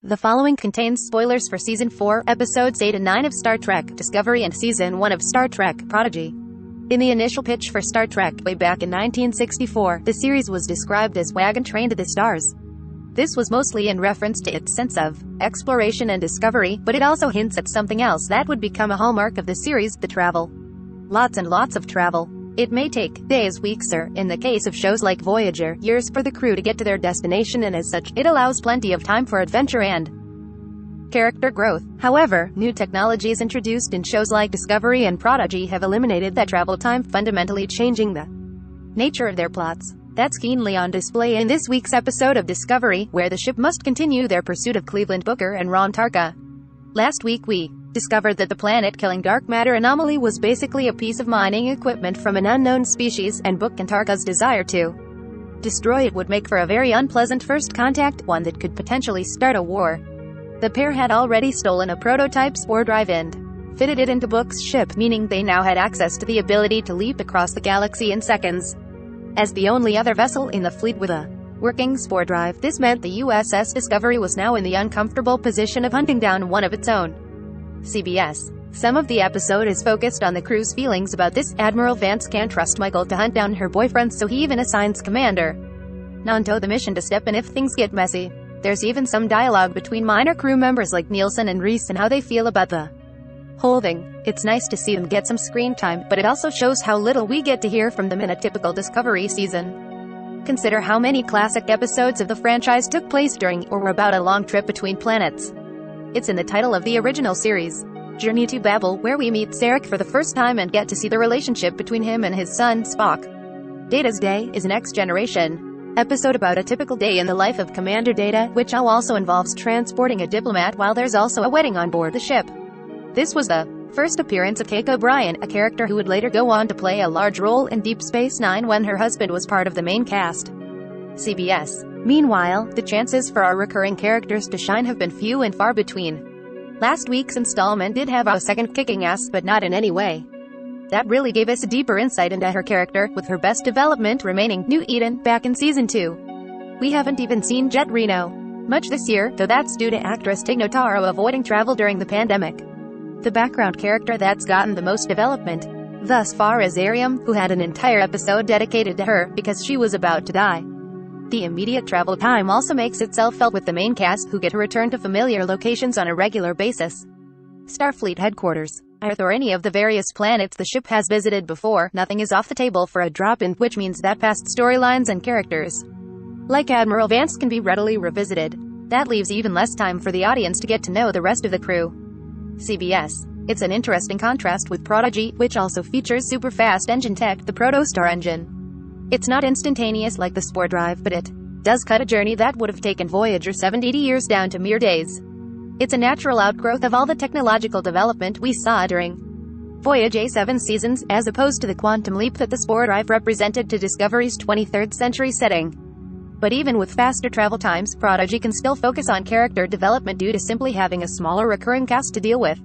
The following contains spoilers for Season 4, Episodes 8 and 9 of Star Trek Discovery and Season 1 of Star Trek Prodigy. In the initial pitch for Star Trek, way back in 1964, the series was described as Wagon Train to the Stars. This was mostly in reference to its sense of exploration and discovery, but it also hints at something else that would become a hallmark of the series, the travel. Lots and lots of travel. It may take days, weeks, or, in the case of shows like Voyager, years for the crew to get to their destination, and as such, it allows plenty of time for adventure and character growth. However, new technologies introduced in shows like Discovery and Prodigy have eliminated that travel time, fundamentally changing the nature of their plots. That's keenly on display in this week's episode of Discovery, where the ship must continue their pursuit of Cleveland Booker and Ron Tarka. Last week we discovered that the planet-killing dark matter anomaly was basically a piece of mining equipment from an unknown species, and Book and Tarka's desire to destroy it would make for a very unpleasant first contact, one that could potentially start a war. The pair had already stolen a prototype spore drive and fitted it into Book's ship, meaning they now had access to the ability to leap across the galaxy in seconds. As the only other vessel in the fleet with a working spore drive, this meant the USS Discovery was now in the uncomfortable position of hunting down one of its own. CBS. Some of the episode is focused on the crew's feelings about this. Admiral Vance can't trust Michael to hunt down her boyfriend, so he even assigns Commander Nanto the mission to step in if things get messy. There's even some dialogue between minor crew members like Nielsen and Reese and how they feel about the whole thing. It's nice to see them get some screen time, but it also shows how little we get to hear from them in a typical Discovery season. Consider how many classic episodes of the franchise took place during, or were about, a long trip between planets. It's in the title of the original series, Journey to Babel, where we meet Sarek for the first time and get to see the relationship between him and his son, Spock. Data's Day is Next Generation episode about a typical day in the life of Commander Data, which also involves transporting a diplomat while there's also a wedding on board the ship. This was the first appearance of Keiko Bryan, a character who would later go on to play a large role in Deep Space Nine when her husband was part of the main cast. CBS. Meanwhile, the chances for our recurring characters to shine have been few and far between. Last week's installment did have a second kicking ass, but not in any way that really gave us a deeper insight into her character, with her best development remaining New Eden back in Season 2. We haven't even seen Jet Reno much this year, though that's due to actress Tig Notaro avoiding travel during the pandemic. The background character that's gotten the most development thus far is Ariam, who had an entire episode dedicated to her, because she was about to die. The immediate travel time also makes itself felt with the main cast, who get to return to familiar locations on a regular basis. Starfleet headquarters, Earth, or any of the various planets the ship has visited before. Nothing is off the table for a drop-in, which means that past storylines and characters like Admiral Vance can be readily revisited. That leaves even less time for the audience to get to know the rest of the crew. CBS. It's an interesting contrast with Prodigy, which also features super-fast engine tech, the Protostar engine. It's not instantaneous like the spore drive, but it does cut a journey that would have taken Voyager 70 years down to mere days. It's a natural outgrowth of all the technological development we saw during Voyager 7 seasons, as opposed to the quantum leap that the spore drive represented to Discovery's 23rd century setting. But even with faster travel times, Prodigy can still focus on character development due to simply having a smaller recurring cast to deal with.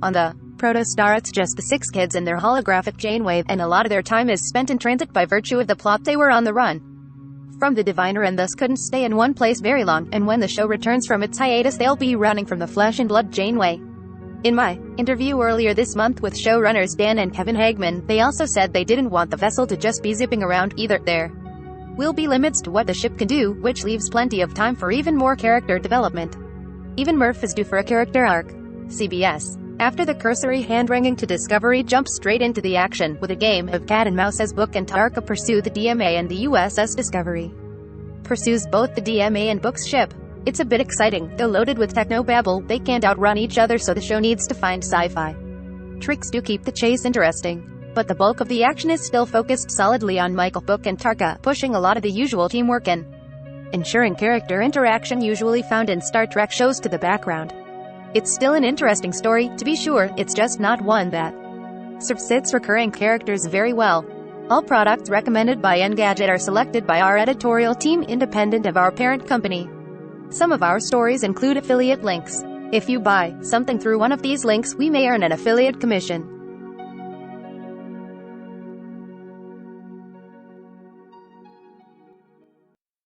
On the Protostar, it's just the 6 kids and their holographic Janeway, and a lot of their time is spent in transit by virtue of the plot. They were on the run from the Diviner and thus couldn't stay in one place very long, and when the show returns from its hiatus they'll be running from the flesh and blood Janeway. In my interview earlier this month with showrunners Dan and Kevin Hageman, they also said they didn't want the vessel to just be zipping around either. There will be limits to what the ship can do, which leaves plenty of time for even more character development. Even Murph is due for a character arc. CBS. After the cursory hand-wringing to Discovery jumps straight into the action, with a game of cat and mouse as Book and Tarka pursue the DMA, and the USS Discovery pursues both the DMA and Book's ship. It's a bit exciting, though loaded with technobabble. They can't outrun each other, so the show needs to find sci-fi tricks to keep the chase interesting. But the bulk of the action is still focused solidly on Michael, Book and Tarka, pushing a lot of the usual teamwork and ensuring character interaction usually found in Star Trek shows to the background. It's still an interesting story, to be sure, it's just not one that serves its recurring characters very well. All products recommended by Engadget are selected by our editorial team, independent of our parent company. Some of our stories include affiliate links. If you buy something through one of these links, we may earn an affiliate commission.